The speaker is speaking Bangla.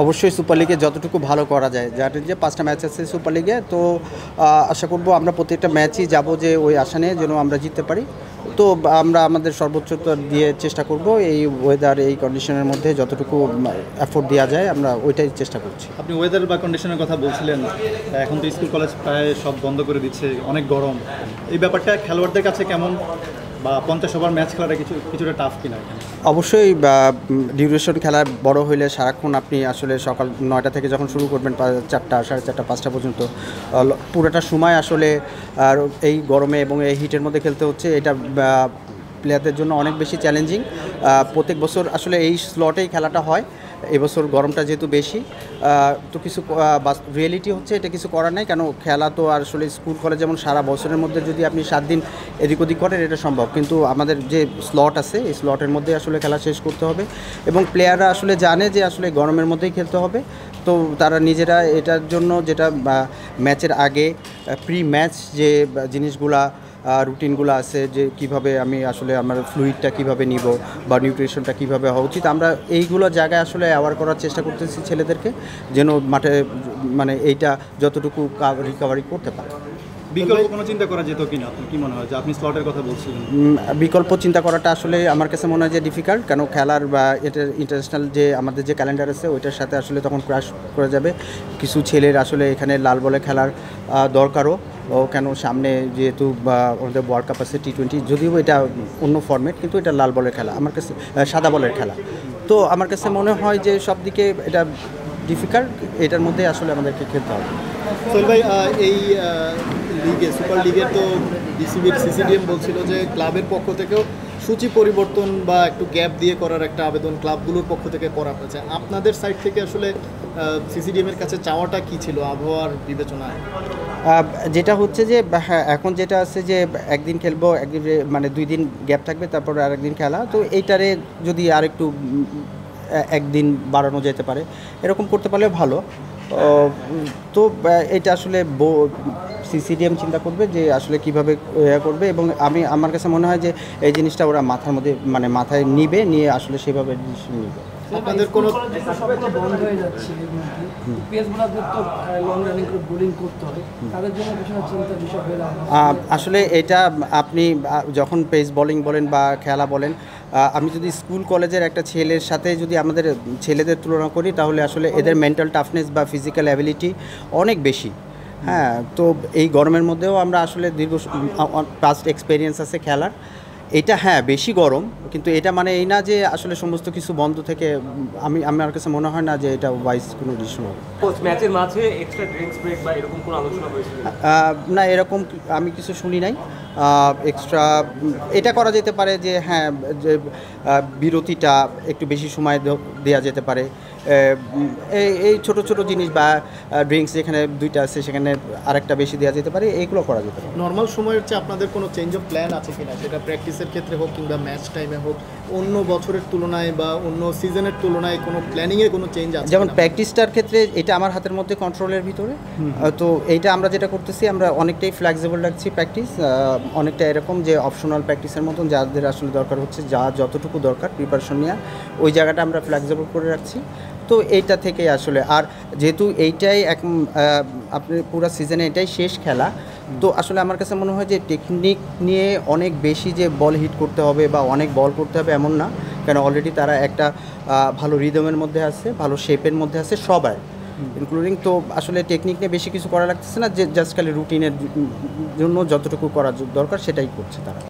অবশ্যই সুপার লিগে যতটুকু ভালো করা যায়, জানেন যে 5টা ম্যাচ আছে সুপার লিগে, তো আশা করব আমরা প্রত্যেকটা ম্যাচই যাব যে ওই আশা নিয়ে যেন আমরা জিততে পারি। তো আমরা আমাদের সর্বোচ্চতা দিয়ে চেষ্টা করব এই ওয়েদার এই কন্ডিশনের মধ্যে যতটুকু এফোর্ট দেওয়া যায় আমরা ওইটাই চেষ্টা করছি। আপনি ওয়েদার বা কন্ডিশনের কথা বলছিলেন, এখন তো স্কুল কলেজ প্রায় সব বন্ধ করে দিচ্ছে, অনেক গরম। এই ব্যাপারটা খেলোয়াড়দের কাছে কেমন, বা 50 ওভার ম্যাচ খেলাটা কিছুটা টাফ কিনা? অবশ্যই ডিউরেশন খেলা বড় হইলে সারাক্ষণ আপনি আসলে সকাল 9টা থেকে যখন শুরু করবেন 4টা 4:30 5টা পর্যন্ত পুরোটা সময় আসলে আর এই গরমে এবং এই হিটের মধ্যে খেলতে হচ্ছে। এটা প্লেয়ারদের জন্য অনেক বেশি চ্যালেঞ্জিং। প্রত্যেক বছর আসলে এই স্লটেই খেলাটা হয়, এবছর গরমটা যেহেতু বেশি, তো কিছু রিয়েলিটি হচ্ছে এটা কিছু করার নাই, কেন খেলা তো আর আসলে স্কুল কলেজ যেমন সারা বছরের মধ্যে যদি আপনি 7 দিন এদিক ওদিক করেন এটা সম্ভব, কিন্তু আমাদের যে স্লট আছে এই স্লটের মধ্যে আসলে খেলা শেষ করতে হবে এবং প্লেয়াররা আসলে জানে যে আসলে গরমের মধ্যেই খেলতে হবে। তো তারা নিজেরা এটার জন্য যেটা ম্যাচের আগে প্রি ম্যাচ যে জিনিসগুলা রুটিনগুলো আছে, যে কিভাবে আমি আসলে আমার ফ্লুইডটা কিভাবে নিব বা নিউট্রিশনটা কিভাবে হওয়া উচিত, আমরা এইগুলো জায়গায় আসলে অ্যাওয়ার করার চেষ্টা করতেছি ছেলেদেরকে, যেন মাঠে মানে এইটা যতটুকু রিকভারি করতে পারে। বিকল্প কোনো চিন্তা করা যেত কিনা, আপনার কি মনে হয়? যে আপনি স্লটের কথা বলছিলেন, বিকল্প চিন্তা করাটা আসলে আমার কাছে মনে হয় যে ডিফিকাল্ট, কেন খেলার বা এটা ইন্টারন্যাশনাল যে আমাদের যে ক্যালেন্ডার আছে ওইটার সাথে আসলে তখন ক্রাশ করে যাবে। কিছু ছেলের আসলে এখানে লাল বলে খেলার দরকারও, কেন সামনে যেহেতু আমাদের ওয়ার্ল্ড কাপ আছে T20, যদিও এটা অন্য ফরম্যাট, কিন্তু এটা লাল বলের খেলা, আমার কাছে সাদা বলের খেলা। তো আমার কাছে মনে হয় যে সব দিকে এটা ডিফিকাল্ট, এটার মধ্যে আসলে আমাদেরকে খেলতে হবে। সোহেল ভাই, এই লিগে সুপার লিগের তো বিসিবির সিসিডিএম বলছিল যে ক্লাবের পক্ষ থেকেও সূচি পরিবর্তন বা একটু গ্যাপ দিয়ে করার একটা আবেদন ক্লাবগুলোর পক্ষ থেকে করা হয়েছে। আপনাদের সাইড থেকে আসলে সিসিডিএমের কাছে চাওয়াটা কি ছিল আবহাওয়ার বিবেচনায়? যেটা হচ্ছে যে হ্যাঁ, এখন যেটা আছে যে একদিন খেলবো, একদিন মানে 2 দিন গ্যাপ থাকবে, তারপরে আরেকদিন খেলা, তো এইটারে যদি আরেকটু একদিন বাড়ানো যেতে পারে, এরকম করতে পারলে ভালো। তো এটা আসলে সিসিডিএম চিন্তা করবে যে আসলে কীভাবে করবে, এবং আমার কাছে মনে হয় যে এই জিনিসটা ওরা মাথার মধ্যে মানে মাথায় নিয়ে আসলে সেভাবে ডিসিশন নিবে। আপনাদের কোনো সবগুলো বন্ধ হয়ে যাচ্ছে, পেস বোলারদের তো লং রানিং করে বোলিং করতে হয়, তাদের জন্য কিছু চিন্তার বিষয় হয়ে দাঁড়ায়। আসলে এটা আপনি যখন পেস বোলিং বলেন বা খেলা বলেন, আমি যদি স্কুল কলেজের একটা ছেলের সাথে যদি আমাদের ছেলেদের তুলনা করি, তাহলে আসলে এদের মেন্টাল টাফনেস বা ফিজিক্যাল অ্যাবিলিটি অনেক বেশি। হ্যাঁ, তো এই গরমের মধ্যেও আমরা আসলে দীর্ঘ পাস্ট এক্সপেরিয়েন্স আছে খেলার। এটা হ্যাঁ বেশি গরম, কিন্তু এটা মানে এই না যে আসলে সমস্ত কিছু বন্ধ থেকে আমার কাছে মনে হয় না যে এটা ওয়াইজ কোনো ডিসিশন হবে। ম্যাচের মাঝে এক্সট্রা ড্রিঙ্কস ব্রেক বা এরকম কোনো আলোচনা হয়েছিল? না, এরকম আমি কিছু শুনি নাই। এক্সট্রা এটা করা যেতে পারে যে হ্যাঁ, যে বিরতিটা একটু বেশি সময় দেওয়া যেতে পারে, এই ছোট ছোট জিনিস বা ড্রিঙ্কস যেখানে 2টা আছে সেখানে আরেকটা বেশি দেওয়া যেতে পারে, এইগুলো করা যেতে পারে। নর্মাল সময়ের চেয়ে আপনাদের কোনো চেঞ্জ অফ প্ল্যান আছে কিনা, সেটা প্র্যাকটিসের ক্ষেত্রে হোক কিংবা ম্যাচ টাইমে হোক, অন্য বছরের তুলনায় বা অন্য সিজনের তুলনায় কোনো প্ল্যানিংয়ে কোনো চেঞ্জ আছে? যেমন প্র্যাকটিসটার ক্ষেত্রে এটা আমার হাতের মধ্যে কন্ট্রোলের ভিতরে, তো এইটা আমরা যেটা করতেছি আমরা অনেকটাই ফ্লেক্সিবল রাখছি প্র্যাকটিস, অনেকটা এরকম যে অপশনাল প্র্যাকটিসের মতন, যাদের আসলে দরকার হচ্ছে যতটুকু দরকার প্রিপারেশন নেওয়া, ওই জায়গাটা আমরা ফ্লেক্সিবল করে রাখছি। তো এইটা থেকে আসলে আর যেহেতু এইটাই আপনি পুরো সিজনে এটাই শেষ খেলা, তো আসলে আমার কাছে মনে হয় যে টেকনিক নিয়ে অনেক বেশি যে বল হিট করতে হবে বা অনেক বল করতে হবে এমন না, কেন অলরেডি তারা একটা ভালো রিদমের মধ্যে আছে, ভালো শেপের মধ্যে আছে সবাই ইনক্লুডিং। তো আসলে টেকনিক নিয়ে বেশি কিছু করা লাগতেছে না, যে জাস্ট খালি রুটিনের জন্য যতটুকু করা দরকার সেটাই করছে তারা।